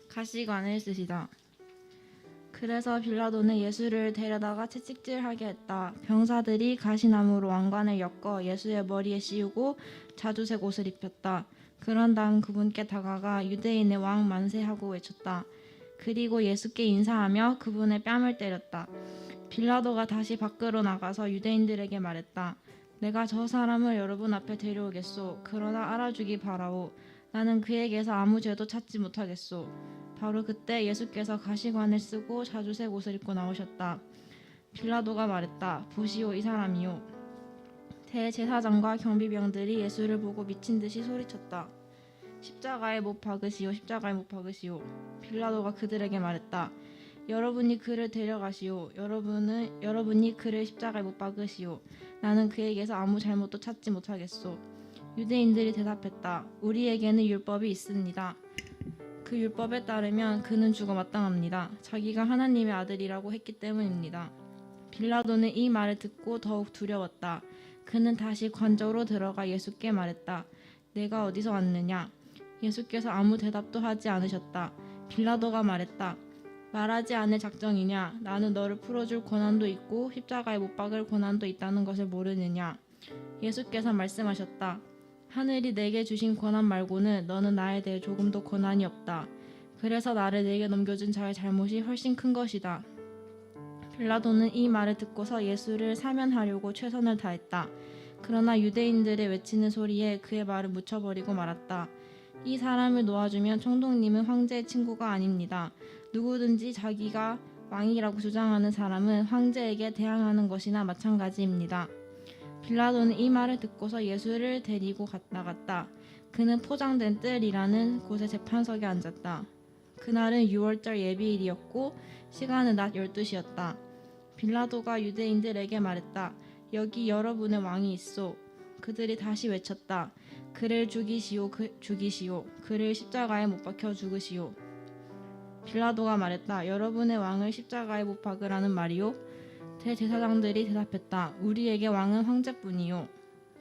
가시관을 쓰시다. 그래서 빌라도는 예수를 데려다가 채찍질하게 했다. 병사들이 가시나무로 왕관을 엮어 예수의 머리에 씌우고 자주색 옷을 입혔다. 그런 다음 그분께 다가가 유대인의 왕 만세하고 외쳤다. 그리고 예수께 인사하며 그분의 뺨을 때렸다. 빌라도가 다시 밖으로 나가서 유대인들에게 말했다. 내가 저 사람을 여러분 앞에 데려오겠소. 그러나 알아주기 바라오. 나는 그에게서 아무 죄도 찾지 못하겠소. 바로 그때 예수께서 가시관을 쓰고 자주색 옷을 입고 나오셨다. 빌라도가 말했다. 보시오, 이 사람이요. 대제사장과 경비병들이 예수를 보고 미친 듯이 소리쳤다. 십자가에 못 박으시오, 십자가에 못 박으시오. 빌라도가 그들에게 말했다. 여러분이 그를 데려가시오. 여러분이 그를 십자가에 못 박으시오. 나는 그에게서 아무 잘못도 찾지 못하겠소. 유대인들이 대답했다. 우리에게는 율법이 있습니다. 그 율법에 따르면 그는 죽어 마땅합니다. 자기가 하나님의 아들이라고 했기 때문입니다. 빌라도는 이 말을 듣고 더욱 두려웠다. 그는 다시 관저로 들어가 예수께 말했다. 내가 어디서 왔느냐? 예수께서 아무 대답도 하지 않으셨다. 빌라도가 말했다. 말하지 않을 작정이냐? 나는 너를 풀어줄 권한도 있고 십자가에 못 박을 권한도 있다는 것을 모르느냐? 예수께서 말씀하셨다. 하늘이 내게 주신 권한 말고는 너는 나에 대해 조금도 권한이 없다. 그래서 나를 내게 넘겨준 자의 잘못이 훨씬 큰 것이다. 빌라도는 이 말을 듣고서 예수를 사면하려고 최선을 다했다. 그러나 유대인들의 외치는 소리에 그의 말을 묻혀버리고 말았다. 이 사람을 놓아주면 총독님은 황제의 친구가 아닙니다. 누구든지 자기가 왕이라고 주장하는 사람은 황제에게 대항하는 것이나 마찬가지입니다. 빌라도는 이 말을 듣고서 예수를 데리고 나갔다. 그는 포장된 뜰이라는 곳에 재판석에 앉았다. 그날은 6월절 예비일이었고 시간은 낮 12시였다. 빌라도가 유대인들에게 말했다. 여기 여러분의 왕이 있소. 그들이 다시 외쳤다. 그를 죽이시오. 죽이시오. 그를 십자가에 못 박혀 죽으시오. 빌라도가 말했다. 여러분의 왕을 십자가에 못 박으라는 말이요? 대제사장들이 대답했다. 우리에게 왕은 황제뿐이요.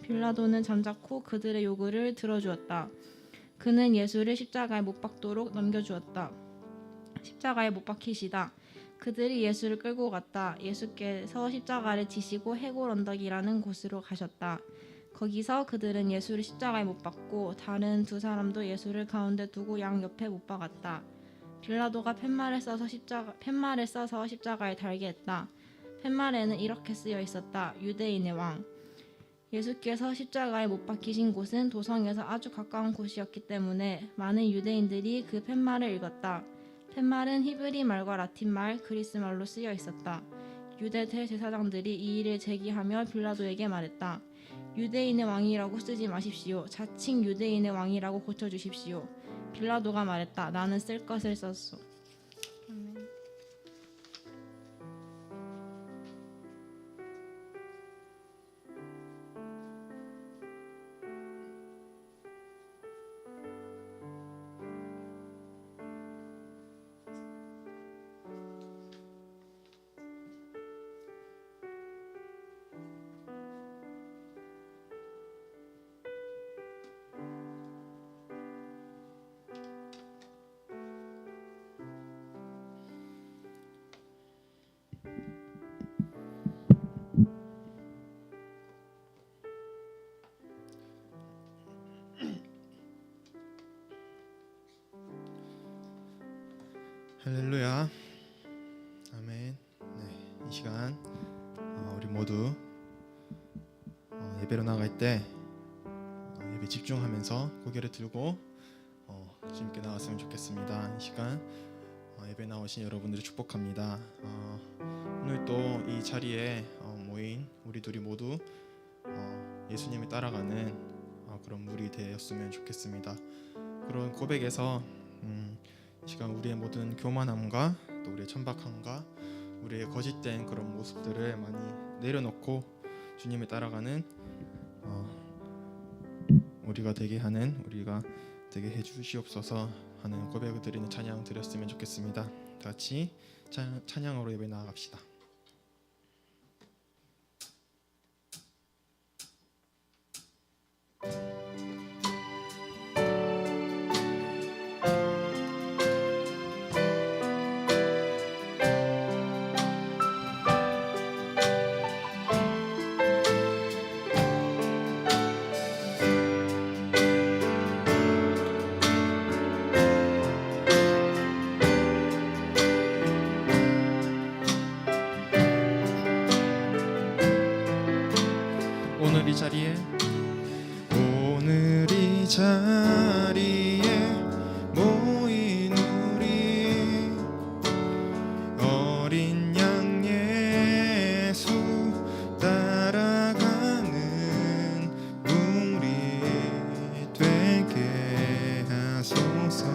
빌라도는 잠자코 그들의 요구를 들어주었다. 그는 예수를 십자가에 못 박도록 넘겨주었다. 십자가에 못 박히시다. 그들이 예수를 끌고 갔다. 예수께서 십자가를 지시고 해골 언덕이라는 곳으로 가셨다. 거기서 그들은 예수를 십자가에 못 박고 다른 두 사람도 예수를 가운데 두고 양 옆에 못 박았다. 빌라도가 팻말을 써서 십자가에 달게 했다. 팻말에는 이렇게 쓰여 있었다. 유대인의 왕. 예수께서 십자가에 못 박히신 곳은 도성에서 아주 가까운 곳이었기 때문에 많은 유대인들이 그 팻말을 읽었다. 팻말은 히브리 말과 라틴 말, 그리스 말로 쓰여 있었다. 유대 대제사장들이 이 일을 제기하며 빌라도에게 말했다. 유대인의 왕이라고 쓰지 마십시오. 자칭 유대인의 왕이라고 고쳐주십시오. 빌라도가 말했다. 나는 쓸 것을 썼소. 할렐루야. 아멘. 이 시간 우리 모두 예배로 나갈 때 예배 집중하면서 고개를 들고 주님께 나왔으면 좋겠습니다. 이 시간 예배 나오신 여러분들을 축복합니다. 오늘 또 이 자리에 모인 우리들이 모두 예수님을 따라가는 그런 무리 되었으면 좋겠습니다. 그런 고백에서 이 시간 우리의 모든 교만함과 또 우리의 천박함과 우리의 거짓된 그런 모습들을 많이 내려놓고 주님을 따라가는 우리가 되게 해주시옵소서 하는 고백을 드리는 찬양 드렸으면 좋겠습니다. 다 같이 찬양으로 예배 나아갑시다. 자리에 모인 우리 어린 양 예수 따라가는 우리 되게 하소서.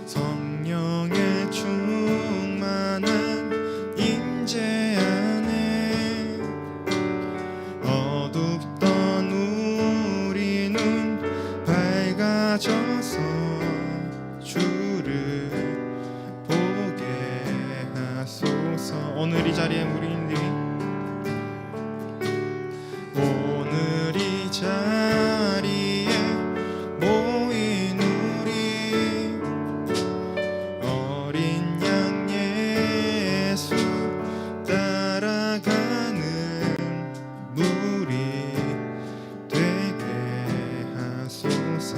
성령의 충만한 임재 안에 어둡던 우리 눈 밝아져서 주를 보게 하소서. 오늘 이 자리에 우리들이 오늘 이 자리에 모인 우리 어린 양 예수 따라가는 무리 되게 하소서.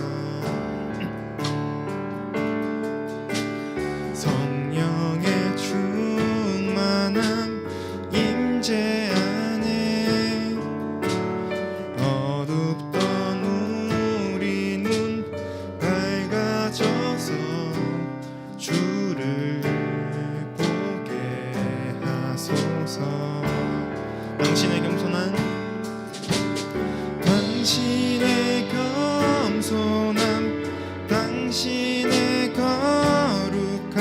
성령의 충만함 임재 안에 어둡던 우리 눈 밝아져서 주를 보게 하소서. 당신의 겸손한 당신의 거룩함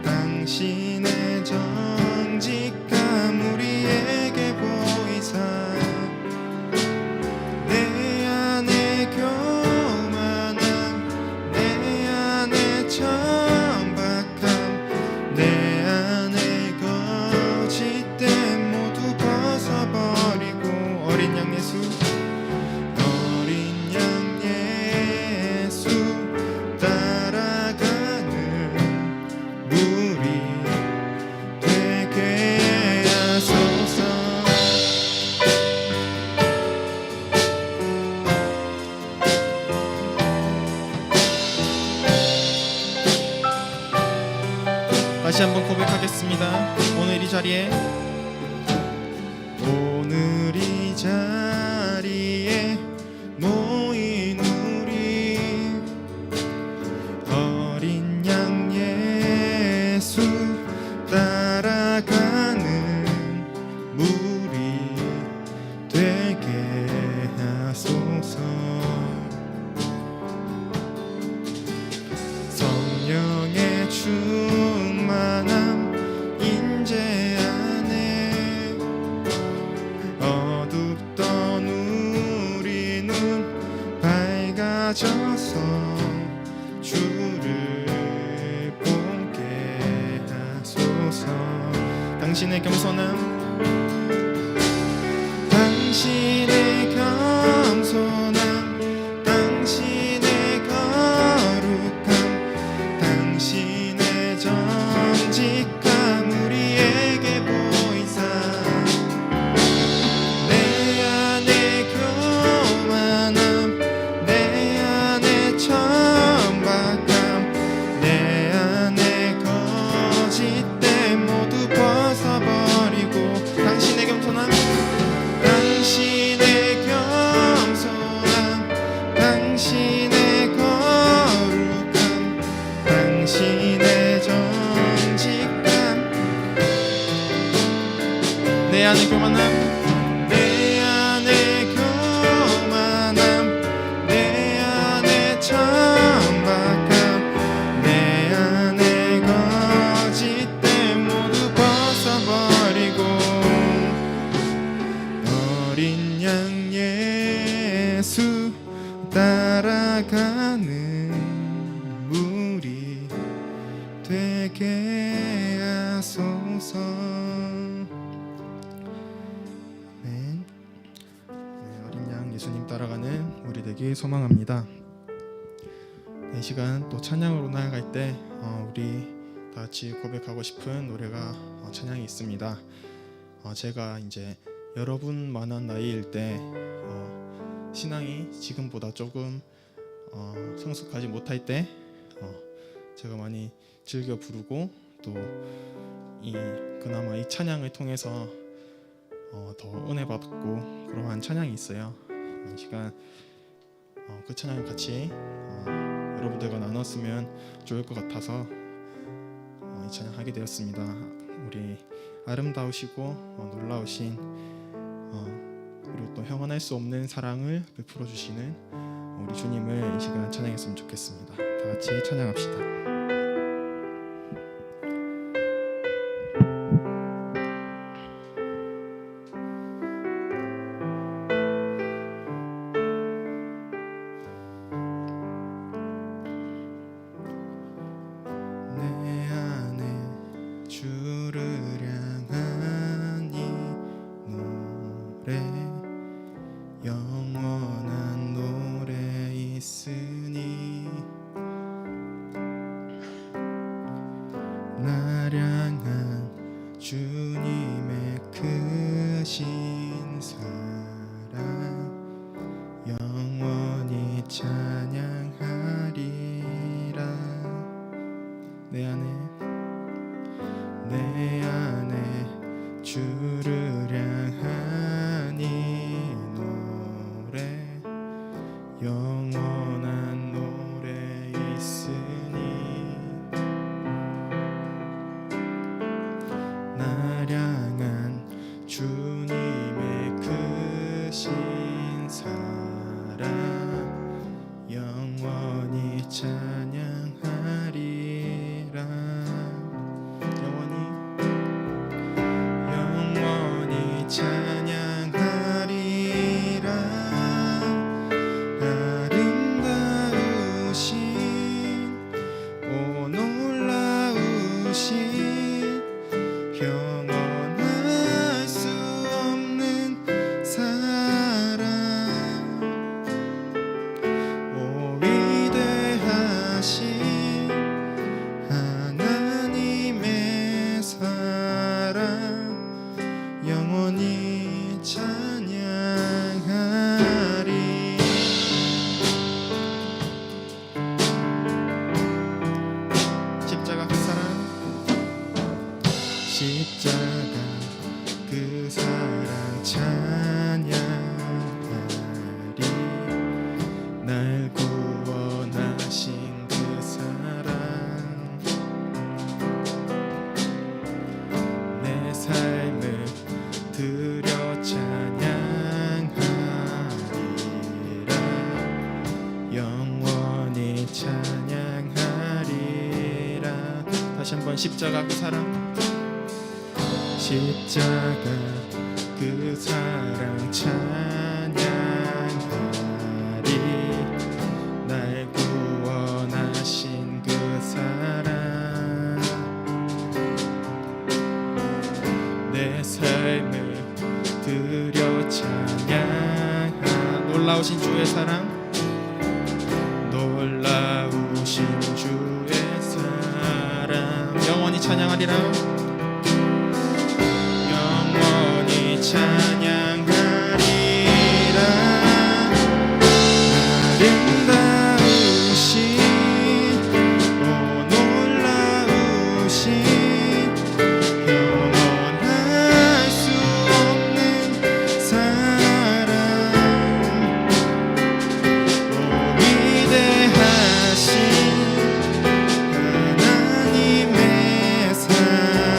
당신의 정직함 우리에게 보이사 내 안에 교만함 내 안에 천박함 내 안에 거짓됨 모두 벗어버리고 어린 양 예수 따라가는 무리 되게 하소서. 다시 한번 고백하겠습니다. 오늘 이 자리에 모인 우리 어린 양 예수 따라가는 무리 되게 하소서. 성령의 충만함 임재 안에 어둡던 우리 눈 밝아져서 주를 보게 하소서. 당신의 겸손함 당신의 거룩함 당신의 정직함 우리에게 보이사 내 안에 교만함 내 안에 천박함 내 안에 거짓됨 모두 벗어버리고 당신의 겸손함 당신의 거룩함 당신의 정직함 내 안에 교만함 내 안에 천박함 내 안에 거짓됨 모두 벗어버리고 어린 양 예수 따라가는 무리 되게 하소서. 아멘. 어린 양 예수님 따라가는 우리 되기 소망합니다. 이 시간 또 찬양으로 나아갈 때 우리 다 같이 고백하고 싶은 노래가 찬양이 있습니다. 제가 이제 여러분만한 나이일 때 신앙이 지금보다 조금 성숙하지 못할 때 제가 많이 즐겨 부르고 또 그나마 이 찬양을 통해서 더 은혜 받고 그러한 찬양이 있어요. 이 시간 그 찬양을 같이 여러분들과 나눴으면 좋을 것 같아서 이 찬양 하게 되었습니다. 우리 아름다우시고 놀라우신 그리고 또 형언할 수 없는 사랑을 베풀어 주시는 우리 주님을 이 시간 찬양했으면 좋겠습니다. 다 같이 찬양합시다. 내 안에 주를 향한 이 노래 영원한 노래 있으니 날 향한 주님의 크신 사랑 영원히 찬양하리라. 내 안에 주를 향한 이 노래 영원한 노래 있으니 날 향한 주님의 크신 사랑 영원히 찬양하리라. 영원히 찬양하리라. 아름다우신 오 놀라우신 형언할 수 없는 사랑 오 위대하신 하나님의 사랑 영원히 찬양하리. 십자가 그 사랑 십자가 그 사랑 찬양하리. 날 구원하신 그 사랑 내 삶을 드려 찬양하리라. 영원히 찬양하리라. 다시 한번 십자가 그 사랑 십자가 그 사랑 찬양하리. 날 구원하신 그 사랑 내 삶을 드려 찬양하. 놀라우신 주의 사랑 놀라우신 주의 사랑 영원히 찬양하리라. 영원히 찬양하리라. 아름다우신 오 놀라우신 영원할 수 없는 사랑 오 위대하신 하나님의 사랑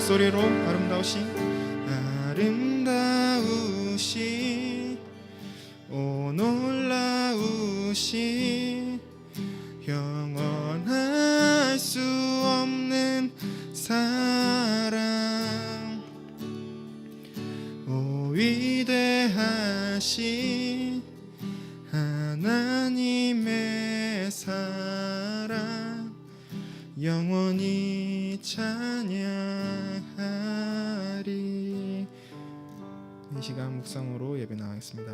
목소리로 아름다우신 오 놀라우신 영원할 수 없는 사랑 오 위대하신 하나님의 사랑 영원히 찬양하리. 이 시간 묵상으로 예배 나가겠습니다.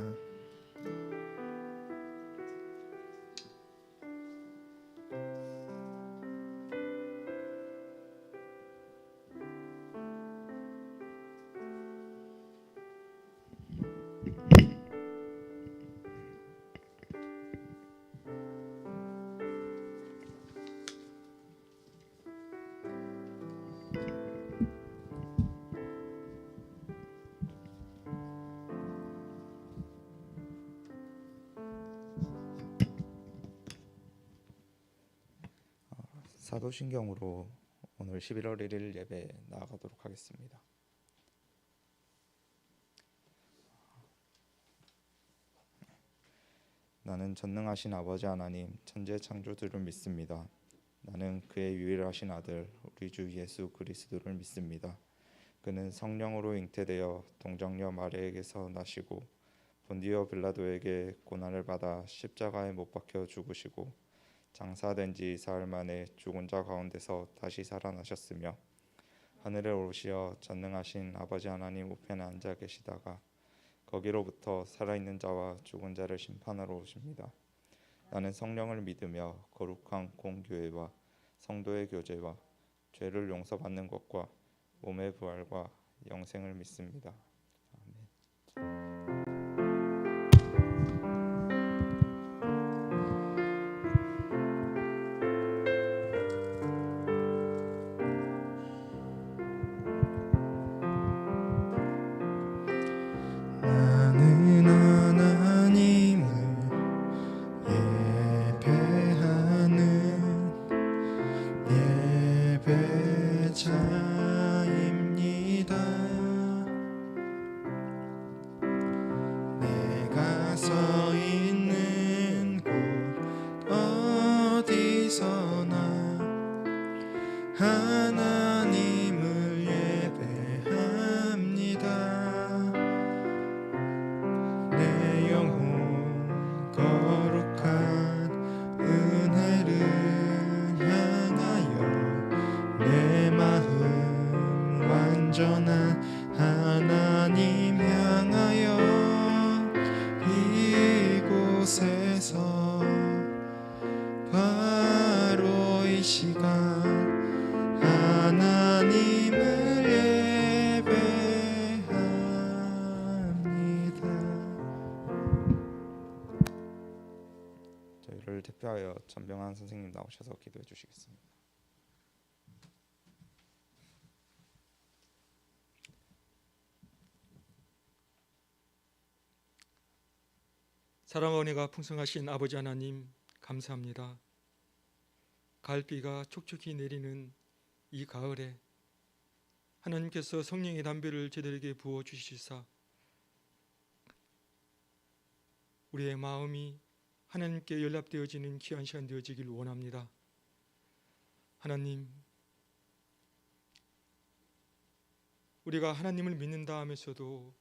사도신경으로 오늘 11월 1일 예배 나아가도록 하겠습니다. 나는 전능하신 아버지 하나님 천재 창조주를 믿습니다. 나는 그의 유일하신 아들 우리 주 예수 그리스도를 믿습니다. 그는 성령으로 잉태되어 동정녀 마리아에게서 나시고 본디오 빌라도에게 고난을 받아 십자가에 못 박혀 죽으시고 장사된 지 사흘 만에 죽은 자 가운데서 다시 살아나셨으며 하늘에 오르시어 전능하신 아버지 하나님 우편에 앉아 계시다가 거기로부터 살아있는 자와 죽은 자를 심판하러 오십니다. 나는 성령을 믿으며 거룩한 공교회와 성도의 교제와 죄를 용서받는 것과 몸의 부활과 영생을 믿습니다. 아멘. 나는 하나님을 예배하는 예배자입니다. 내가 서 있는 곳 어디서나 하나님을 예배합니다. 내 영혼 거룩한 은혜를 향하여 내 마음 완전한 하나님 향하여 이곳에서 바로 이 시간 하나님을 예배합니다. 저희를 대표하여 전병환 선생님 나오셔서 기도해 주시겠습니다. 사랑 은혜가 풍성하신 아버지 하나님 감사합니다. 가을비가 촉촉히 내리는 이 가을에 하나님께서 성령의 담배를 저들에게 부어 주시사 우리의 마음이 하나님께 연락되어지는 귀한 시간 되어지길 원합니다. 하나님, 우리가 하나님을 믿는다 하면서도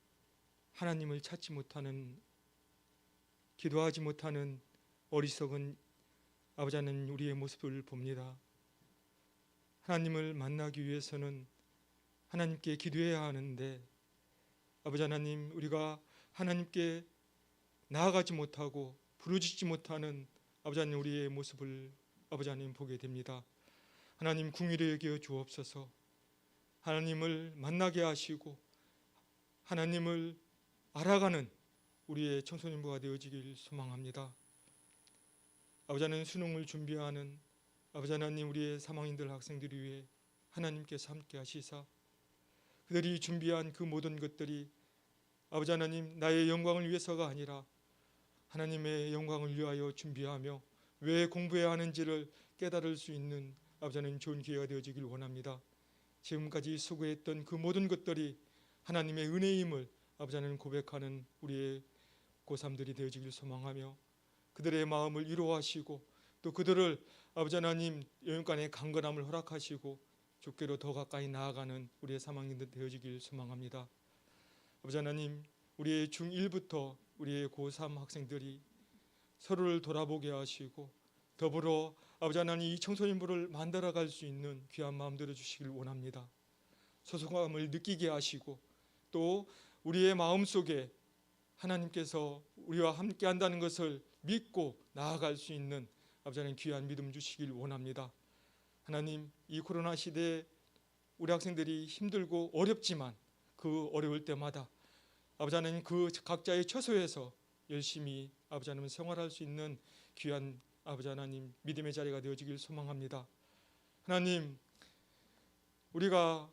하나님을 찾지 못하는, 기도하지 못하는 어리석은 아버지 하나님 우리의 모습을 봅니다. 하나님을 만나기 위해서는 하나님께 기도해야 하는데 아버지 하나님, 우리가 하나님께 나아가지 못하고 부르짖지 못하는 아버지 하나님 우리의 모습을 아버지 하나님 보게 됩니다. 하나님 긍휼히 여겨 주옵소서. 하나님을 만나게 하시고 하나님을 알아가는 우리의 청소년부가 되어지길 소망합니다. 아버지 하나님, 수능을 준비하는 아버지 하나님 우리의 사망인들 학생들을 위해 하나님께서 함께 하시사 그들이 준비한 그 모든 것들이 아버지 하나님 나의 영광을 위해서가 아니라 하나님의 영광을 위하여 준비하며 왜 공부해야 하는지를 깨달을 수 있는 아버지 하나님 좋은 기회가 되어지길 원합니다. 지금까지 수고했던 그 모든 것들이 하나님의 은혜임을 아버지 하나님 고백하는 우리의 고3들이 되어지길 소망하며 그들의 마음을 위로하시고 또 그들을 아버지 하나님 영육간의 강건함을 허락하시고 주께로 더 가까이 나아가는 우리의 3학년들 되어지길 소망합니다. 아버지 하나님, 우리의 중1부터 우리의 고3 학생들이 서로를 돌아보게 하시고 더불어 아버지 하나님 이 청소년부를 만들어갈 수 있는 귀한 마음 들어주시길 원합니다. 소속감을 느끼게 하시고 또 우리의 마음속에 하나님께서 우리와 함께 한다는 것을 믿고 나아갈 수 있는 아버지 하나님 귀한 믿음 주시길 원합니다. 하나님, 이 코로나 시대에 우리 학생들이 힘들고 어렵지만 그 어려울 때마다 아버지 하나님 그 각자의 처소에서 열심히 아버지 하나님 생활할 수 있는 귀한 아버지 하나님 믿음의 자리가 되어지길 소망합니다. 하나님, 우리가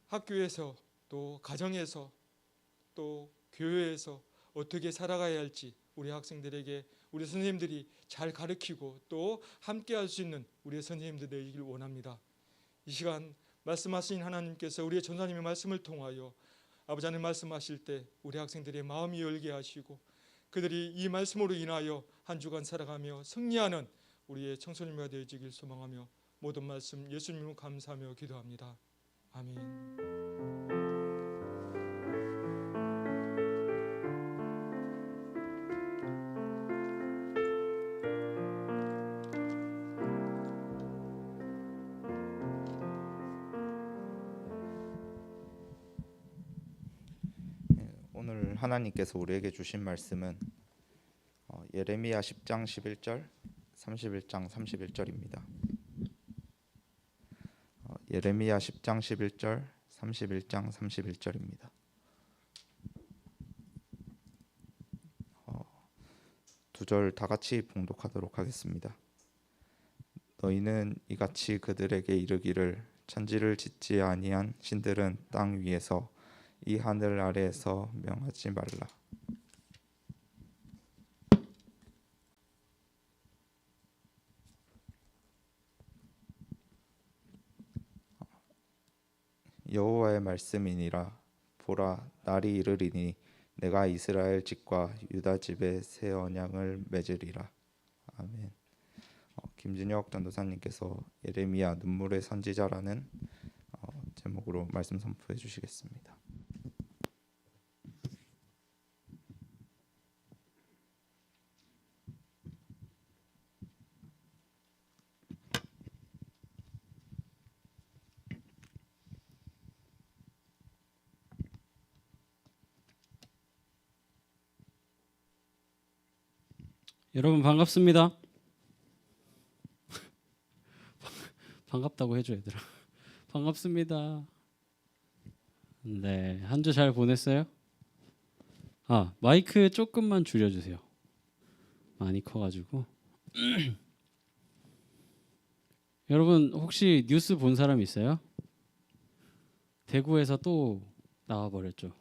학교에서 또 가정에서 또 교회에서 어떻게 살아가야 할지 우리 학생들에게 우리 선생님들이 잘 가르치고 또 함께 할 수 있는 우리의 선생님들 되기를 원합니다. 이 시간 말씀하신 하나님께서 우리의 전사님의 말씀을 통하여 아버지 하나님 말씀하실 때 우리 학생들의 마음이 열게 하시고 그들이 이 말씀으로 인하여 한 주간 살아가며 승리하는 우리의 청소년이 되어지길 소망하며 모든 말씀 예수님을 감사하며 기도합니다. 아멘. 오늘 하나님께서 우리에게 주신 말씀은 예레미야 10장 11절, 31장 31절입니다. 예레미야 10장 11절, 31장 31절입니다. 두 절 다 같이 봉독하도록 하겠습니다. 너희는 이같이 그들에게 이르기를 천지를 짓지 아니한 신들은 땅 위에서 이 하늘 아래에서 명하지 말라. 여호와의 말씀이니라. 보라, 날이 이르리니 내가 이스라엘 집과 유다 집에 새 언약을 맺으리라. 아멘. 김진혁 전도사님께서 예레미야 눈물의 선지자라는 제목으로 말씀 선포해 주시겠습니다. 여러분 반갑습니다. 반갑다고 해줘 얘들아. 반갑습니다. 네, 한 주 잘 보냈어요? 마이크 조금만 줄여주세요. 많이 커가지고. 여러분 혹시 뉴스 본 사람 있어요? 대구에서 또 나와버렸죠.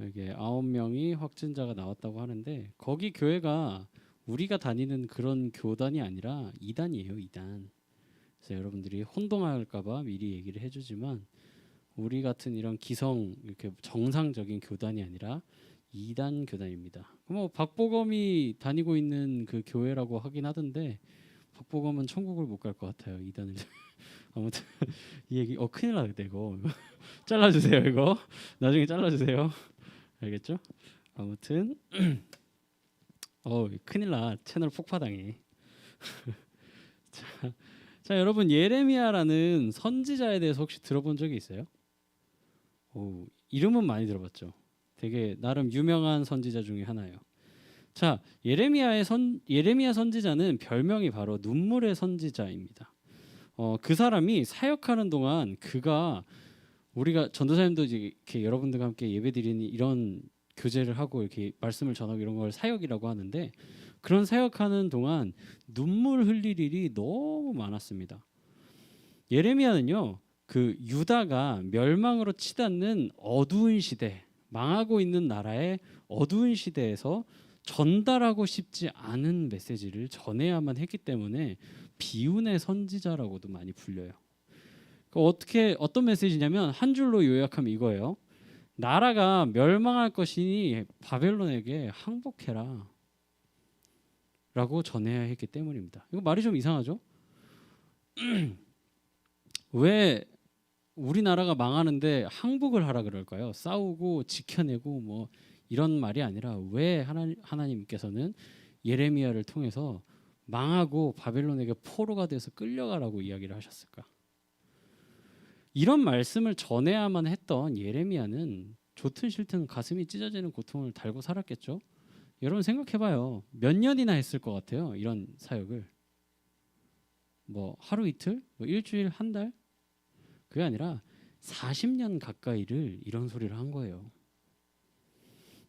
이게 9명이 확진자가 나왔다고 하는데 거기 교회가 우리가 다니는 그런 교단이 아니라 이단이에요, 이단. 그래서 여러분들이 혼동할까봐 미리 얘기를 해주지만 우리 같은 이런 기성 이렇게 정상적인 교단이 아니라 이단 교단입니다. 뭐 박보검이 다니고 있는 그 교회라고 하긴 하던데 박보검은 천국을 못 갈 것 같아요, 이단을. 아무튼 이 얘기 큰일 나겠다 이거. 잘라주세요 이거. 나중에 잘라주세요. 알겠죠? 아무튼 큰일 나. 채널 폭파당해. 자, 여러분 예레미야라는 선지자에 대해서 혹시 들어본 적이 있어요? 이름은 많이 들어봤죠. 되게 나름 유명한 선지자 중에 하나예요. 자, 예레미야 선지자는 별명이 바로 눈물의 선지자입니다. 그 사람이 사역하는 동안 그가 우리가 전도사님도 이렇게 여러분들과 함께 예배드리는 이런 교제를 하고 이렇게 말씀을 전하고 이런 걸 사역이라고 하는데 그런 사역하는 동안 눈물 흘릴 일이 너무 많았습니다. 예레미야는요, 그 유다가 멸망으로 치닫는 어두운 시대, 망하고 있는 나라의 어두운 시대에서 전달하고 싶지 않은 메시지를 전해야만 했기 때문에 비운의 선지자라고도 많이 불려요. 어떤 메시지냐면 한 줄로 요약하면 이거예요. 나라가 멸망할 것이니 바벨론에게 항복해라 라고 전해야 했기 때문입니다. 이거 말이 좀 이상하죠? 왜 우리나라가 망하는데 항복을 하라 그럴까요? 싸우고 지켜내고 뭐 이런 말이 아니라 왜 하나님께서는 예레미야를 통해서 망하고 바벨론에게 포로가 돼서 끌려가라고 이야기를 하셨을까? 이런 말씀을 전해야만 했던 예레미야는 좋든 싫든 가슴이 찢어지는 고통을 달고 살았겠죠. 여러분 생각해봐요. 몇 년이나 했을 것 같아요. 이런 사역을. 뭐 하루 이틀? 뭐 일주일? 한 달? 그게 아니라 40년 가까이를 이런 소리를 한 거예요.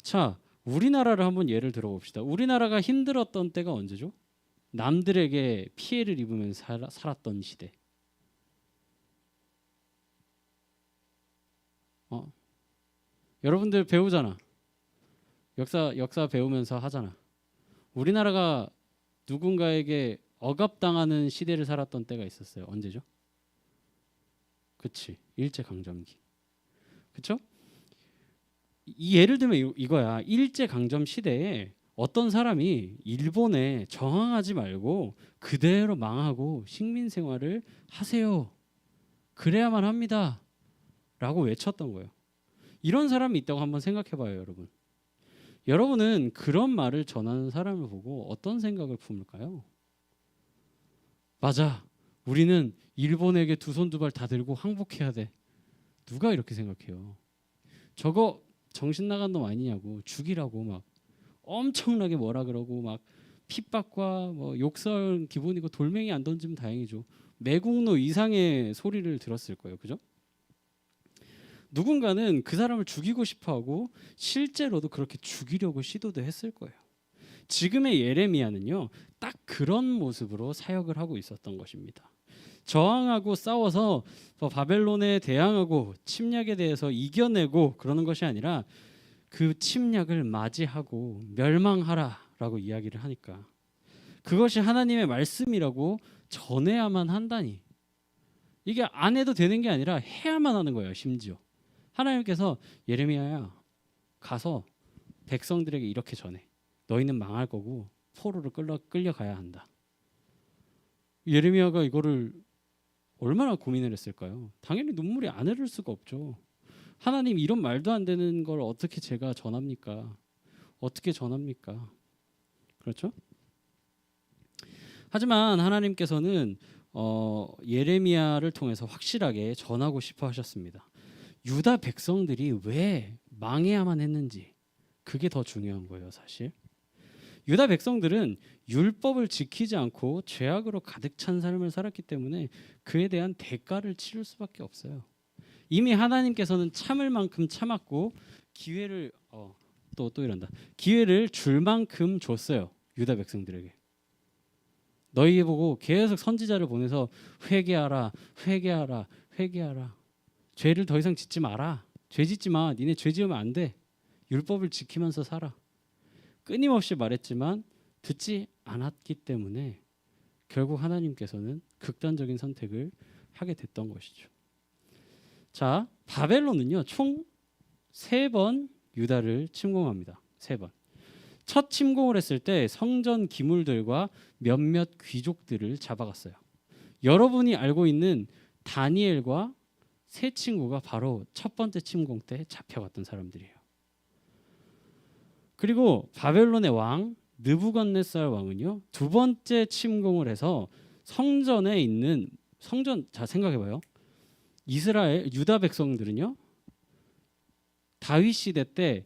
자, 우리나라를 한번 예를 들어봅시다. 우리나라가 힘들었던 때가 언제죠? 남들에게 피해를 입으면서 살았던 시대. 여러분들 배우잖아. 역사 배우면서 하잖아. 우리나라가 누군가에게 억압당하는 시대를 살았던 때가 있었어요. 언제죠? 그치, 일제강점기. 그쵸? 이 예를 들면 이거야. 일제강점 시대에 어떤 사람이 일본에 저항하지 말고 그대로 망하고 식민 생활을 하세요. 그래야만 합니다. 라고 외쳤던 거예요. 이런 사람이 있다고 한번 생각해봐요, 여러분. 여러분은 그런 말을 전하는 사람을 보고 어떤 생각을 품을까요? 맞아. 우리는 일본에게 두 손 두 발 다 들고 항복해야 돼. 누가 이렇게 생각해요? 저거 정신 나간 놈 아니냐고, 죽이라고 막 엄청나게 뭐라 그러고 막 핍박과 뭐 욕설 기본이고 돌멩이 안 던지면 다행이죠. 매국노 이상의 소리를 들었을 거예요. 그죠? 누군가는 그 사람을 죽이고 싶어하고 실제로도 그렇게 죽이려고 시도도 했을 거예요. 지금의 예레미야는요, 딱 그런 모습으로 사역을 하고 있었던 것입니다. 저항하고 싸워서 바벨론에 대항하고 침략에 대해서 이겨내고 그러는 것이 아니라 그 침략을 맞이하고 멸망하라라고 이야기를 하니까 그것이 하나님의 말씀이라고 전해야만 한다니, 이게 안 해도 되는 게 아니라 해야만 하는 거예요. 심지어 하나님께서 예레미야야, 가서 백성들에게 이렇게 전해. 너희는 망할 거고 포로로 끌려가야 한다. 예레미야가 이거를 얼마나 고민을 했을까요? 당연히 눈물이 안 흐를 수가 없죠. 하나님, 이런 말도 안 되는 걸 어떻게 제가 전합니까? 어떻게 전합니까? 그렇죠? 하지만 하나님께서는 예레미야를 통해서 확실하게 전하고 싶어 하셨습니다. 유다 백성들이 왜 망해야만 했는지, 그게 더 중요한 거예요, 사실. 유다 백성들은 율법을 지키지 않고 죄악으로 가득 찬 삶을 살았기 때문에 그에 대한 대가를 치를 수밖에 없어요. 이미 하나님께서는 참을 만큼 참았고 기회를 또 이런다. 기회를 줄 만큼 줬어요. 유다 백성들에게. 너희 보고 계속 선지자를 보내서 회개하라, 회개하라, 회개하라. 죄를 더 이상 짓지 마라. 죄 짓지 마. 니네 죄 지으면 안 돼. 율법을 지키면서 살아. 끊임없이 말했지만 듣지 않았기 때문에 결국 하나님께서는 극단적인 선택을 하게 됐던 것이죠. 자, 바벨론은요, 총 3번 유다를 침공합니다. 3번. 첫 침공을 했을 때 성전 기물들과 몇몇 귀족들을 잡아갔어요. 여러분이 알고 있는 다니엘과 세 친구가 바로 첫 번째 침공 때 잡혀갔던 사람들이에요. 그리고 바벨론의 왕 느부갓네살 왕은요, 두 번째 침공을 해서 성전에 있는 자, 생각해봐요. 유다 백성들은요, 다윗 시대 때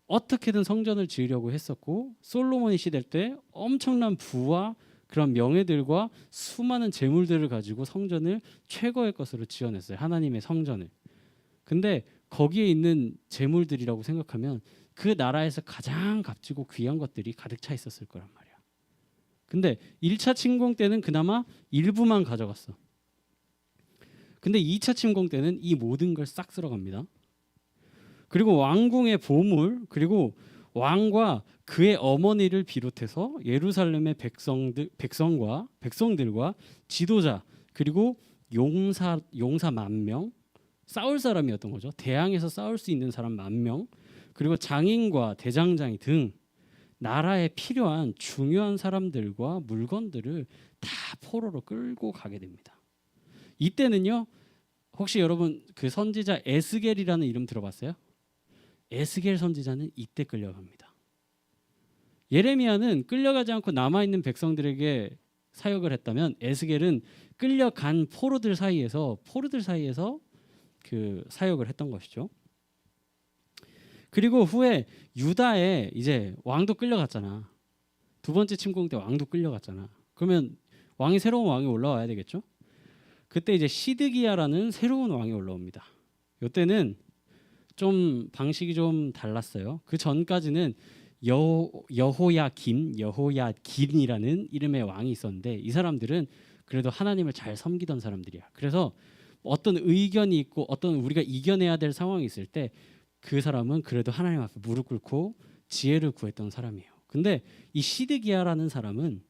어떻게든 성전을 지으려고 했었고, 솔로몬이 시대 때 엄청난 부와 그런 명예들과 수많은 재물들을 가지고 성전을 최고의 것으로 지어냈어요. 하나님의 성전을. 근데 거기에 있는 재물들이라고 생각하면 그 나라에서 가장 값지고 귀한 것들이 가득 차 있었을 거란 말이야. 근데 1차 침공 때는 그나마 일부만 가져갔어. 근데 2차 침공 때는 이 모든 걸 싹 쓸어갑니다. 그리고 왕궁의 보물, 그리고 왕과 그의 어머니를 비롯해서 예루살렘의 백성들과 지도자, 그리고 용사 10,000명, 싸울 사람이었던 거죠. 대항해서 싸울 수 있는 사람 10,000명, 그리고 장인과 대장장이 등 나라에 필요한 중요한 사람들과 물건들을 다 포로로 끌고 가게 됩니다. 이때는요, 혹시 여러분 그 선지자 에스겔이라는 이름 들어봤어요? 에스겔 선지자는 이때 끌려갑니다. 예레미야는 끌려가지 않고 남아있는 백성들에게 사역을 했다면 에스겔은 끌려간 포로들 사이에서 그 사역을 했던 것이죠. 그리고 후에 유다에 이제 왕도 끌려갔잖아. 두 번째 침공 때 왕도 끌려갔잖아. 그러면 새로운 왕이 올라와야 되겠죠? 그때 이제 시드기야라는 새로운 왕이 올라옵니다. 이때는 좀 방식이 좀 달랐어요. 그 전까지는 여호야긴이라는 이름의 왕이 있었는데 이 사람들은 그래도 하나님을 잘 섬기던 사람들이야. 그래서 어떤 의견이 있고 어떤 우리가 이겨내야 될 상황이 있을 때 그 사람은 그래도 하나님 앞에 무릎 꿇고 지혜를 구했던 사람이에요. 근데 이 시드기야라는 사람은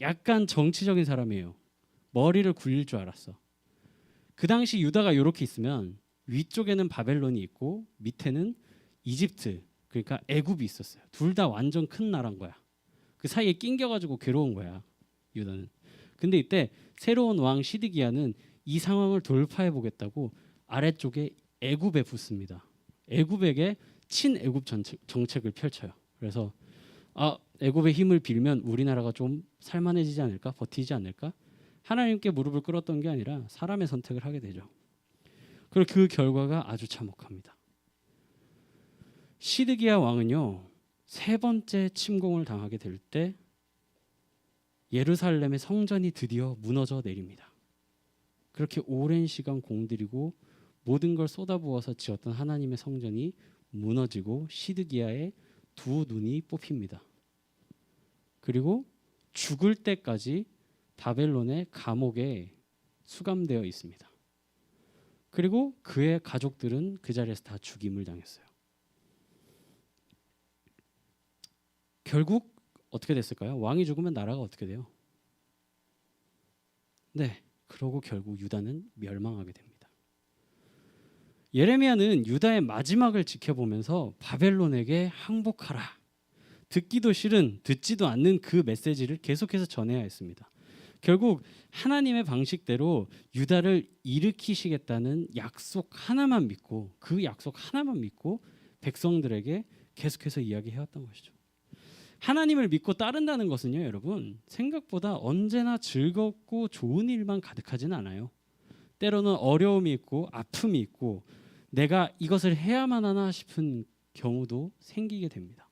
약간 정치적인 사람이에요. 머리를 굴릴 줄 알았어. 그 당시 유다가 이렇게 있으면 위쪽에는 바벨론이 있고 밑에는 이집트, 그러니까 애굽이 있었어요. 둘 다 완전 큰 나라인 거야. 그 사이에 낑겨가지고 괴로운 거야, 유다는. 근데 이때 새로운 왕 시드기야는 이 상황을 돌파해 보겠다고 아래쪽에 애굽에 붙습니다. 애굽에게 친애굽 정책을 펼쳐요. 그래서 애굽의 힘을 빌면 우리나라가 좀 살만해지지 않을까, 버티지 않을까? 하나님께 무릎을 꿇었던 게 아니라 사람의 선택을 하게 되죠. 그리고 그 결과가 아주 참혹합니다. 시드기야 왕은요, 세 번째 침공을 당하게 될 때 예루살렘의 성전이 드디어 무너져 내립니다. 그렇게 오랜 시간 공들이고 모든 걸 쏟아부어서 지었던 하나님의 성전이 무너지고 시드기야의 두 눈이 뽑힙니다. 그리고 죽을 때까지 바벨론의 감옥에 수감되어 있습니다. 그리고 그의 가족들은 그 자리에서 다 죽임을 당했어요. 결국 어떻게 됐을까요? 왕이 죽으면 나라가 어떻게 돼요? 네, 그러고 결국 유다는 멸망하게 됩니다. 예레미야는 유다의 마지막을 지켜보면서 바벨론에게 항복하라, 듣기도 싫은, 듣지도 않는 그 메시지를 계속해서 전해야 했습니다. 결국 하나님의 방식대로 유다를 일으키시겠다는 약속 하나만 믿고, 그 약속 하나만 믿고 백성들에게 계속해서 이야기해왔던 것이죠. 하나님을 믿고 따른다는 것은요, 여러분, 생각보다 언제나 즐겁고 좋은 일만 가득하지는 않아요. 때로는 어려움이 있고 아픔이 있고 내가 이것을 해야만 하나 싶은 경우도 생기게 됩니다.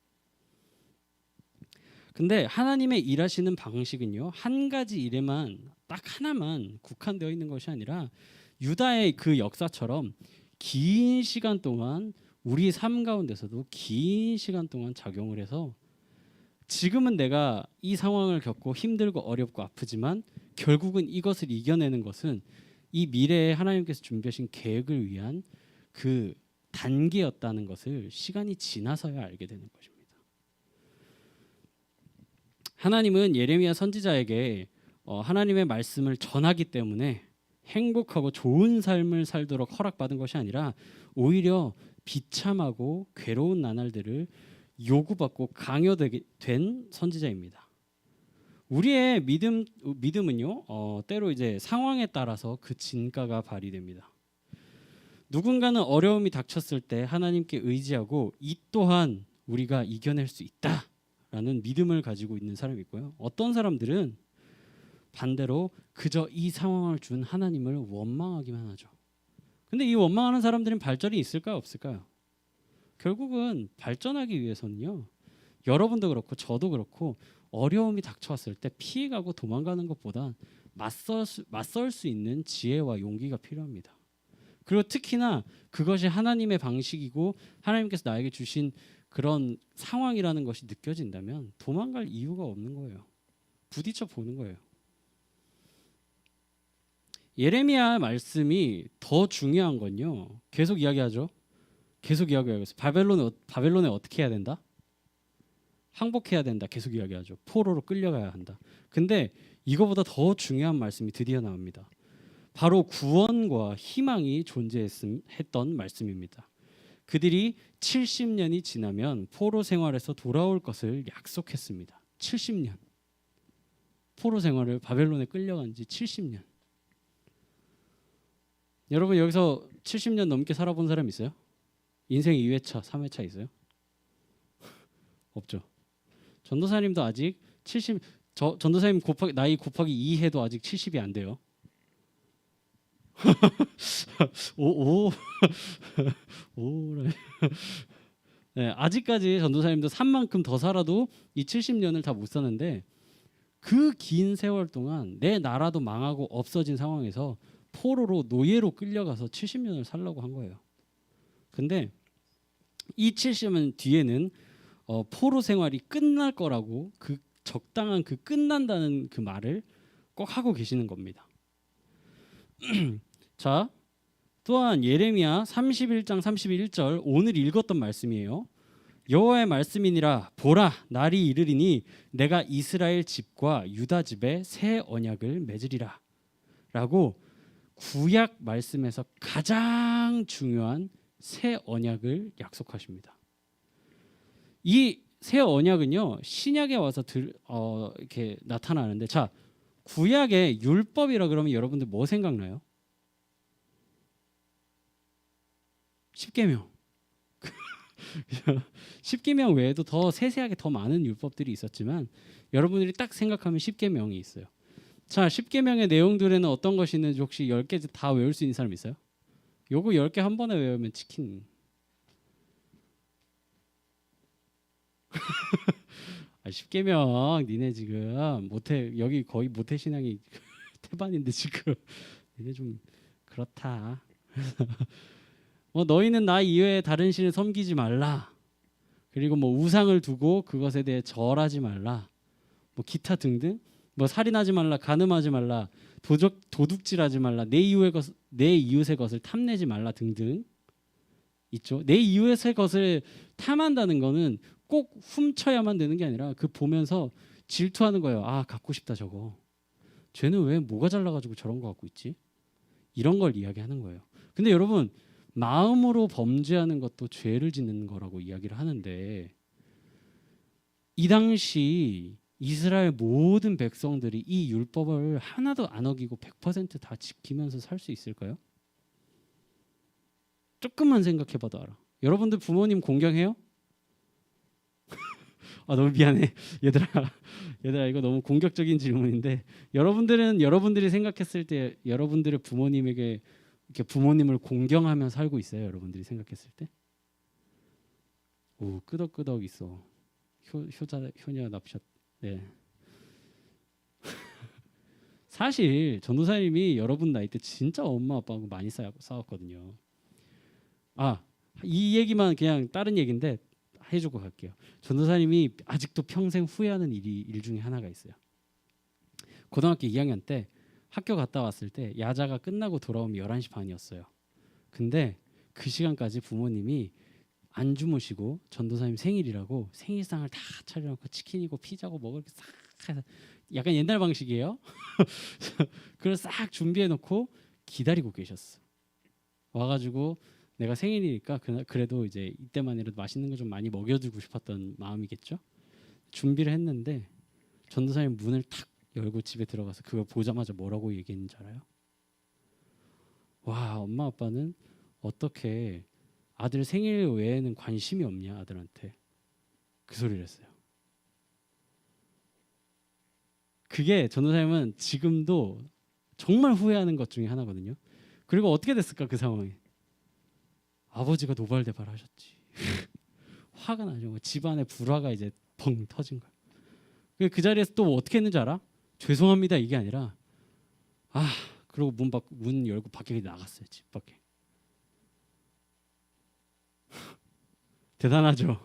근데 하나님의 일하시는 방식은요, 한 가지 일에만, 딱 하나만 국한되어 있는 것이 아니라 유다의 그 역사처럼 긴 시간 동안 우리 삶 가운데서도 긴 시간 동안 작용을 해서 지금은 내가 이 상황을 겪고 힘들고 어렵고 아프지만 결국은 이것을 이겨내는 것은 이 미래에 하나님께서 준비하신 계획을 위한 그 단계였다는 것을 시간이 지나서야 알게 되는 것입니다. 하나님은 예레미야 선지자에게 하나님의 말씀을 전하기 때문에 행복하고 좋은 삶을 살도록 허락받은 것이 아니라 오히려 비참하고 괴로운 나날들을 요구받고 강요된 선지자입니다. 우리의 믿음은요, 때로 이제 상황에 따라서 그 진가가 발휘됩니다. 누군가는 어려움이 닥쳤을 때 하나님께 의지하고 이 또한 우리가 이겨낼 수 있다라는 믿음을 가지고 있는 사람이 있고요. 어떤 사람들은 반대로 그저 이 상황을 준 하나님을 원망하기만 하죠. 근데 이 원망하는 사람들은 발전이 있을까요, 없을까요? 결국은 발전하기 위해서는요, 여러분도 그렇고 저도 그렇고 어려움이 닥쳐왔을 때 피해가고 도망가는 것보다 맞설 수 있는 지혜와 용기가 필요합니다. 그리고 특히나 그것이 하나님의 방식이고 하나님께서 나에게 주신 그런 상황이라는 것이 느껴진다면 도망갈 이유가 없는 거예요. 부딪혀 보는 거예요. 예레미야 말씀이 더 중요한 건요, 계속 이야기하죠. 계속 이야기하고 있어요. 바벨론에 어떻게 해야 된다? 항복해야 된다. 계속 이야기하죠. 포로로 끌려가야 한다. 근데 이거보다 더 중요한 말씀이 드디어 나옵니다. 바로 구원과 희망이 존재했던 말씀입니다. 그들이 70년이 지나면 포로 생활에서 돌아올 것을 약속했습니다. 70년. 포로 생활을 바벨론에 끌려간 지 70년. 여러분 여기서 70년 넘게 살아본 사람 있어요? 인생 2회차, 3회차 있어요? 없죠. 전도사님도 아직 70 전도사님 나이 곱하기 2 해도 아직 70이 안 돼요. 오. 네, 아직까지 전도사님도 산 만큼 더 살아도 이 70년을 다 못 사는데 그 긴 세월 동안 내 나라도 망하고 없어진 상황에서 포로로 노예로 끌려가서 70년을 살려고 한 거예요. 근데 이 70년 뒤에는 포로 생활이 끝날 거라고 그 적당한 그 끝난다는 그 말을 꼭 하고 계시는 겁니다. 자, 또한 예레미야 31장 31절 오늘 읽었던 말씀이에요. 여호와의 말씀이니라 보라 날이 이르리니 내가 이스라엘 집과 유다 집에 새 언약을 맺으리라 라고 구약 말씀에서 가장 중요한 새 언약을 약속하십니다. 이 새 언약은요 신약에 와서 이렇게 나타나는데 자 구약의 율법이라 그러면 여러분들 뭐 생각나요? 십계명. 십계명 외에도 더 세세하게 더 많은 율법들이 있었지만 여러분들이 딱 생각하면 십계명이 있어요. 자, 십계명의 내용들에는 어떤 것이 있는지 혹시 10개 다 외울 수 있는 사람 있어요? 요거 10개 한 번에 외우면 치킨. 십계명 니네 지금 모태 여기 거의 모태 신앙이 태반인데 지금 니네 좀 그렇다. 너희는 나 이외에 다른 신을 섬기지 말라. 그리고 우상을 두고 그것에 대해 절하지 말라. 기타 등등. 살인하지 말라, 간음하지 말라, 도둑질하지 말라, 내 이웃의 것을 탐내지 말라 등등 있죠. 내 이웃의 것을 탐한다는 거는 꼭 훔쳐야만 되는 게 아니라 그 보면서 질투하는 거예요. 아 갖고 싶다 저거. 쟤는 왜 뭐가 잘나가지고 저런 거 갖고 있지? 이런 걸 이야기하는 거예요. 근데 여러분 마음으로 범죄하는 것도 죄를 짓는 거라고 이야기를 하는데 이 당시 이스라엘 모든 백성들이 이 율법을 하나도 안 어기고 100% 다 지키면서 살 수 있을까요? 조금만 생각해봐도 알아. 여러분들 부모님 공경해요? 아 너무 미안해 얘들아 이거 너무 공격적인 질문인데 여러분들이 생각했을 때 여러분들의 부모님에게 이렇게 부모님을 공경하며 살고 있어요? 여러분들이 생각했을 때? 오 끄덕끄덕 있어. 효냐 납샷. 네. 사실 전도사님이 여러분 나이 때 진짜 엄마 아빠하고 많이 싸웠거든요. 이 얘기만 그냥 다른 얘기인데 해주고 갈게요. 전도사님이 아직도 평생 후회하는 일 중에 하나가 있어요. 고등학교 2학년 때 학교 갔다 왔을 때 야자가 끝나고 돌아오면 11시 반이었어요. 근데 그 시간까지 부모님이 안 주무시고 전도사님 생일이라고 생일상을 다 차려놓고 치킨이고 피자고 먹을 싹 해서 약간 옛날 방식이에요. 그걸 싹 준비해놓고 기다리고 계셨어. 와가지고 내가 생일이니까 그래도 이제 이때만이라도 맛있는 거 좀 많이 먹여주고 싶었던 마음이겠죠. 준비를 했는데 전도사님 문을 탁 열고 집에 들어가서 그걸 보자마자 뭐라고 얘기했는 줄 알아요? 와 엄마 아빠는 어떻게 아들 생일 외에는 관심이 없냐 아들한테 그 소리를 했어요. 그게 전도사님은 지금도 정말 후회하는 것 중에 하나거든요. 그리고 어떻게 됐을까 그 상황이? 아버지가 노발대발하셨지. 화가 나죠. 집안에 불화가 이제 펑 터진 거야. 그 자리에서 또 어떻게 했는지 알아? 죄송합니다 이게 아니라 그리고 문 열고 밖에 나갔어요. 집 밖에. 대단하죠.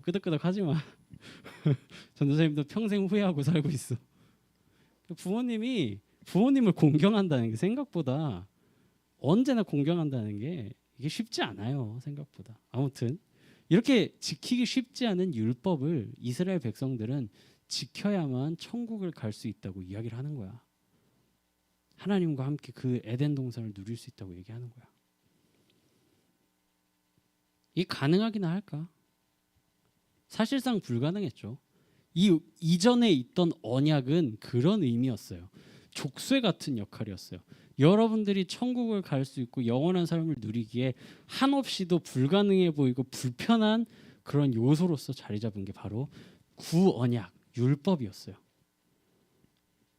끄덕끄덕 하지 마. 전도사님도 평생 후회하고 살고 있어. 부모님을 공경한다는 게 생각보다 언제나 공경한다는 게 이게 쉽지 않아요. 생각보다. 아무튼 이렇게 지키기 쉽지 않은 율법을 이스라엘 백성들은 지켜야만 천국을 갈 수 있다고 이야기를 하는 거야. 하나님과 함께 그 에덴 동산을 누릴 수 있다고 얘기하는 거야. 이게 가능하기나 할까? 사실상 불가능했죠. 이 이전에 있던 언약은 그런 의미였어요. 족쇄 같은 역할이었어요. 여러분들이 천국을 갈 수 있고 영원한 삶을 누리기에 한없이도 불가능해 보이고 불편한 그런 요소로서 자리 잡은 게 바로 구언약, 율법이었어요.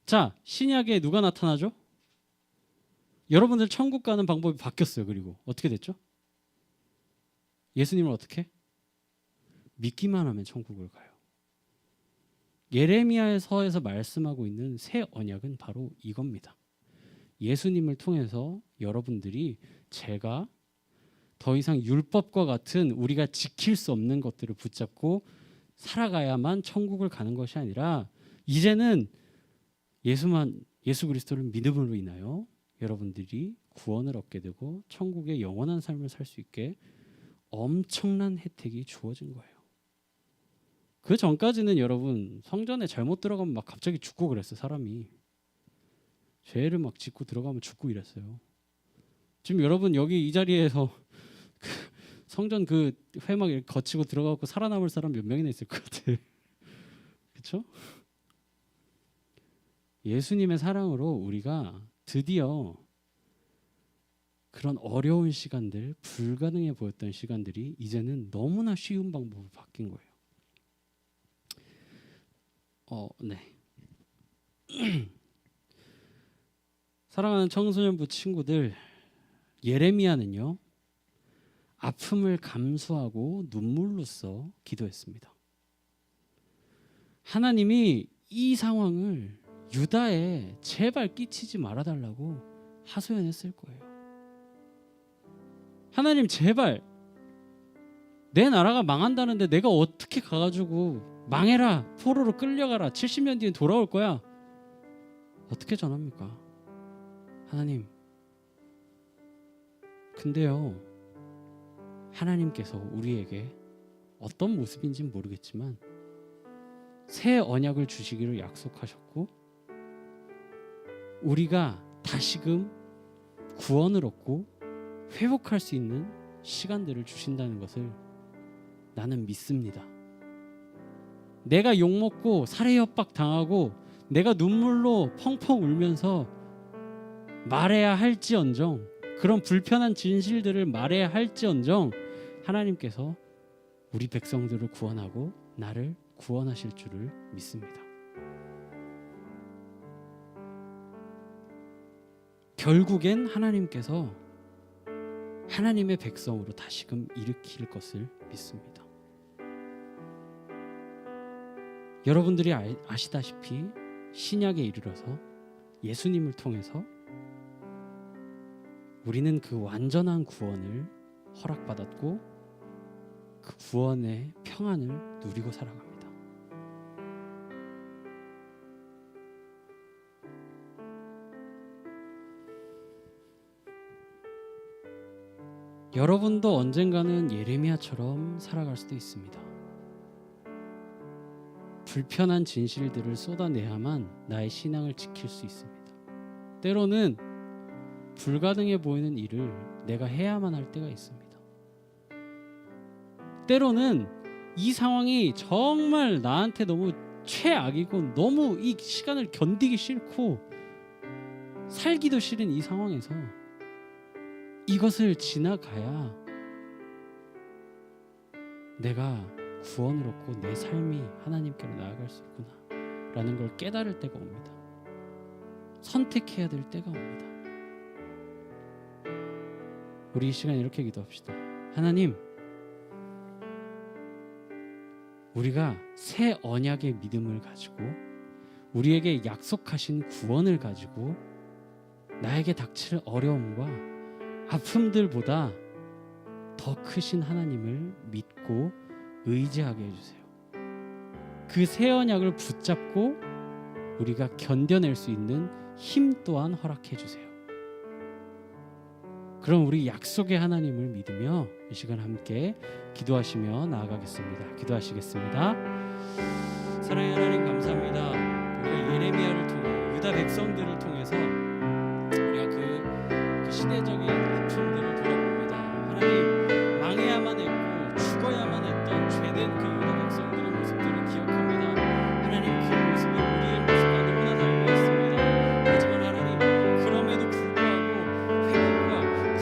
자, 신약에 누가 나타나죠? 여러분들 천국 가는 방법이 바뀌었어요. 그리고 어떻게 됐죠? 예수님을 어떻게? 믿기만 하면 천국을 가요. 예레미야의 서에서 말씀하고 있는 새 언약은 바로 이겁니다. 예수님을 통해서 여러분들이 제가 더 이상 율법과 같은 우리가 지킬 수 없는 것들을 붙잡고 살아가야만 천국을 가는 것이 아니라 이제는 예수 그리스도를 믿음으로 인하여 여러분들이 구원을 얻게 되고 천국의 영원한 삶을 살 수 있게 엄청난 혜택이 주어진 거예요. 그 전까지는 여러분 성전에 잘못 들어가면 막 갑자기 죽고 그랬어요. 사람이 죄를 막 짓고 들어가면 죽고 이랬어요. 지금 여러분 여기 이 자리에서 그 성전 그 회막 이렇게 거치고 들어가고 살아남을 사람 몇 명이나 있을 것 같아. 그렇죠? 예수님의 사랑으로 우리가 드디어 그런 어려운 시간들, 불가능해 보였던 시간들이 이제는 너무나 쉬운 방법으로 바뀐 거예요. 네. 사랑하는 청소년부 친구들, 예레미야는요 아픔을 감수하고 눈물로써 기도했습니다. 하나님이 이 상황을 유다에 제발 끼치지 말아달라고 하소연했을 거예요. 하나님 제발 내 나라가 망한다는데 내가 어떻게 가가지고 망해라, 포로로 끌려가라, 70년 뒤에 돌아올 거야. 어떻게 전합니까? 하나님, 근데요 하나님께서 우리에게 어떤 모습인지는 모르겠지만 새 언약을 주시기로 약속하셨고 우리가 다시금 구원을 얻고 회복할 수 있는 시간들을 주신다는 것을 나는 믿습니다. 내가 욕먹고 살해 협박 당하고 내가 눈물로 펑펑 울면서 말해야 할지언정, 그런 불편한 진실들을 말해야 할지언정 하나님께서 우리 백성들을 구원하고 나를 구원하실 줄을 믿습니다. 결국엔 하나님께서 하나님의 백성으로 다시금 일으킬 것을 믿습니다. 여러분들이 아시다시피 신약에 이르러서 예수님을 통해서 우리는 그 완전한 구원을 허락받았고 그 구원의 평안을 누리고 살아갑니다. 여러분도 언젠가는 예레미야처럼 살아갈 수도 있습니다. 불편한 진실들을 쏟아내야만 나의 신앙을 지킬 수 있습니다. 때로는 불가능해 보이는 일을 내가 해야만 할 때가 있습니다. 때로는 이 상황이 정말 나한테 너무 최악이고 너무 이 시간을 견디기 싫고 살기도 싫은 이 상황에서 이것을 지나가야 내가 구원을 얻고 내 삶이 하나님께로 나아갈 수 있구나 라는 걸 깨달을 때가 옵니다. 선택해야 될 때가 옵니다. 우리 이 시간 이렇게 기도합시다. 하나님, 우리가 새 언약의 믿음을 가지고 우리에게 약속하신 구원을 가지고 나에게 닥칠 어려움과 아픔들보다 더 크신 하나님을 믿고 의지하게 해주세요. 그 새 언약을 붙잡고 우리가 견뎌낼 수 있는 힘 또한 허락해 주세요. 그럼 우리 약속의 하나님을 믿으며 이 시간 함께 기도하시며 나아가겠습니다. 기도하시겠습니다. 사랑의 하나님 감사합니다. 우리가 예레미야를 통해 유다 백성들을 통해서 시대적인 아픔들을 돌아봅니다. 하나님, 망해야만 했고 죽어야만 했던 죄된 그 유다 백성들의 모습들을 기억합니다. 하나님, 그 모습은 우리의 모습과 너무나 닮아 있습니다. 하지만 하나님, 그럼에도 불구하고 회복과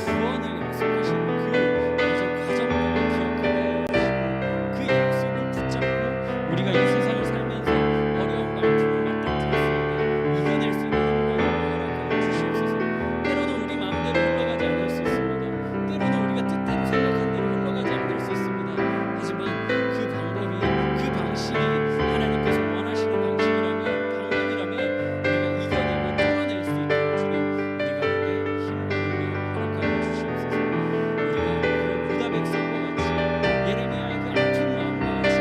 구원을 약속하신 그 과정들을 기억하게 해주시고 그 약속을 붙잡고 우리가 이 세상을 살면서 어려움과 아픔을 맞닥뜨릴 수 있게 이겨낼 수 있는 힘과 허락하여 주시옵소서. 때로는 우리 마음대로 흘러가지 않을 수 있습니다. 때로는 우리가 뜻대로 생각한 대로 흘러가지 않을 수 있습니다. 하지만 그 방법이, 그 방식이 하나님께서 원하시는 방식이라면, 방법이라면 우리가 이겨내고 뚫어낼 수 있도록 주님, 우리가 함께 힘과 능력 허락하여 주시옵소서. 우리가 그 유다 백성과 같이 예레미야의 그 아픈 마음과 같이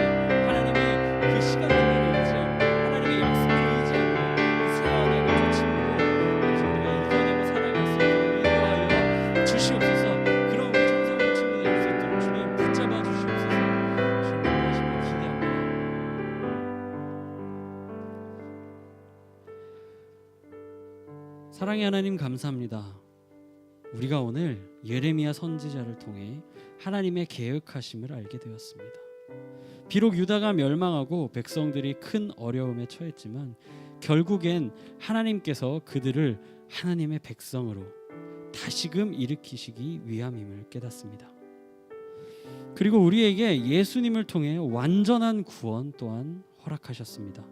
하나님의 그 시간들을 의지하고 하나님의 약속을 의지하고 그 새하늘을 쫓으므로 우리가 이겨내고 살아갈 수 있도록 인도하여 주시옵소서. 그런 우리 청소년 친구들 될 수 있도록 주님 붙잡아 주시옵소서. 주님 인도하심을 기대합니다. 사랑의 하나님, 감사합니다. 우리가 오늘 예레미야 선지자를 통해 하나님의 계획하심을 알게 되었습니다. 비록 유다가 멸망하고 백성들이 큰 어려움에 처했지만 결국엔 하나님께서 그들을 하나님의 백성으로 다시금 일으키시기 위함임을 깨닫습니다. 그리고 우리에게 예수님을 통해 완전한 구원 또한 허락하셨습니다.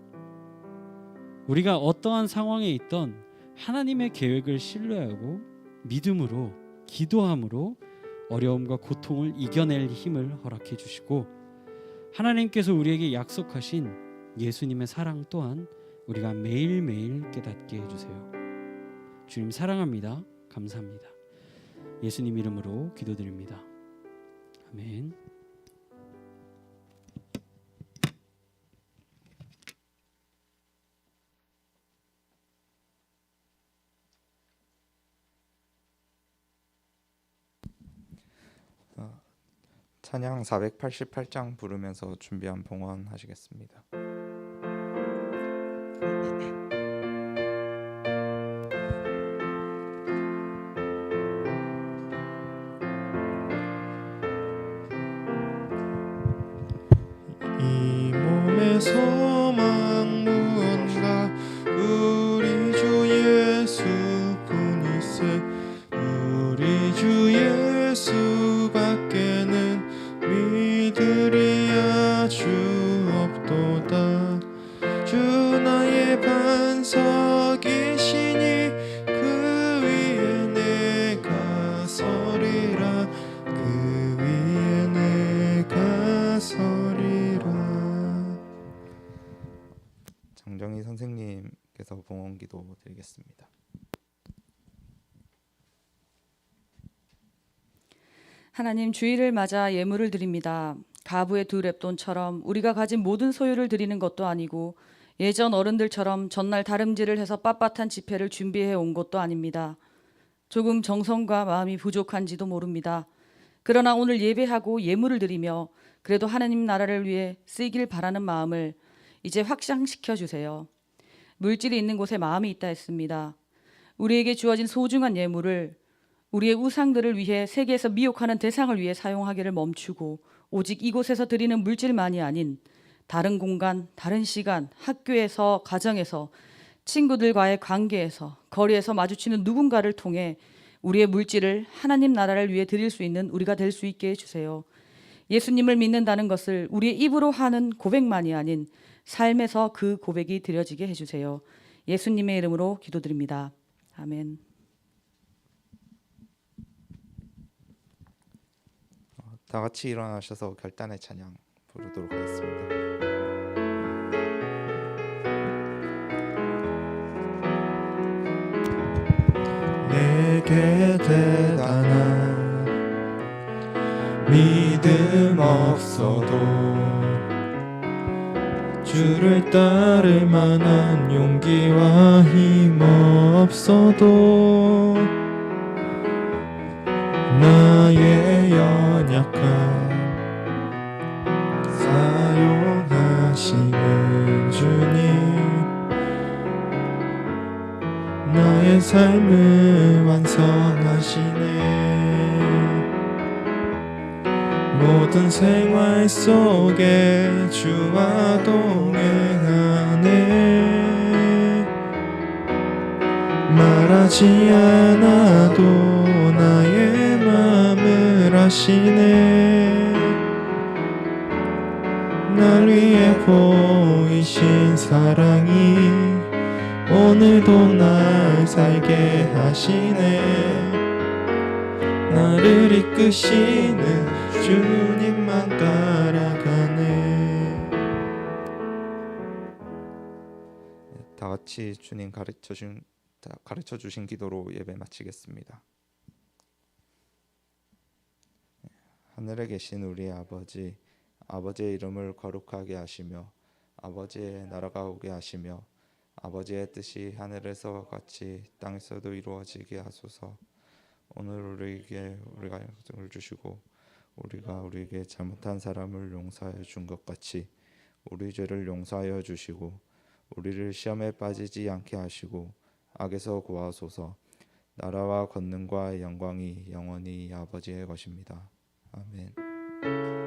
우리가 어떠한 상황에 있던 하나님의 계획을 신뢰하고 믿음으로, 기도함으로 어려움과 고통을 이겨낼 힘을 허락해 주시고 하나님께서 우리에게 약속하신 예수님의 사랑 또한 우리가 매일매일 깨닫게 해주세요. 주님 사랑합니다. 감사합니다. 예수님 이름으로 기도드립니다. 아멘. 찬양 488장 부르면서 준비한 봉헌 하시겠습니다. 이 몸의 소망 무언가 우리 주 예수뿐이세. 우리 주 예수밖에는 믿으리 아주 없도다. 주 나의 반석이시니 그 위에 내가 서리라. 그 위에 내가 서리라. 장정희 선생님께서 봉헌 기도 드리겠습니다. 하나님, 주일을 맞아 예물을 드립니다. 가부의 두 렙돈처럼 우리가 가진 모든 소유를 드리는 것도 아니고 예전 어른들처럼 전날 다름질을 해서 빳빳한 집회를 준비해 온 것도 아닙니다. 조금 정성과 마음이 부족한지도 모릅니다. 그러나 오늘 예배하고 예물을 드리며 그래도 하나님 나라를 위해 쓰길 바라는 마음을 이제 확장시켜 주세요. 물질이 있는 곳에 마음이 있다 했습니다. 우리에게 주어진 소중한 예물을 우리의 우상들을 위해 세계에서 미혹하는 대상을 위해 사용하기를 멈추고 오직 이곳에서 드리는 물질만이 아닌 다른 공간, 다른 시간, 학교에서, 가정에서, 친구들과의 관계에서, 거리에서 마주치는 누군가를 통해 우리의 물질을 하나님 나라를 위해 드릴 수 있는 우리가 될 수 있게 해주세요. 예수님을 믿는다는 것을 우리의 입으로 하는 고백만이 아닌 삶에서 그 고백이 드려지게 해주세요. 예수님의 이름으로 기도드립니다. 아멘. 다 같이 일어나셔서 결단의 찬양 부르도록 하겠습니다. 내게 대단한 믿음 없어도 주를 따를 만한 용기와 힘 없어도 나의 연약함 사용하시는 주님, 나의 내 삶을 완성하시네. 모든 생활 속에 주와 동행하네. 말하지 않아도 나의 마음을 아시네. 날 위해 보이신 사랑이 오늘도 날 살게 하시네. 나를 이끄시는 주님만 따라가네. 다 같이 주님 가르쳐 주신 기도로 예배 마치겠습니다. 하늘에 계신 우리 아버지, 아버지의 이름을 거룩하게 하시며 아버지의 나라가 오게 하시며 아버지의 뜻이 하늘에서 같이 땅에서도 이루어지게 하소서. 오늘 우리에게 우리가 약속을 주시고 우리가 우리에게 잘못한 사람을 용서하여 준 것 같이 우리 죄를 용서하여 주시고 우리를 시험에 빠지지 않게 하시고 악에서 구하소서. 나라와 권능과 영광이 영원히 아버지의 것입니다. 아멘.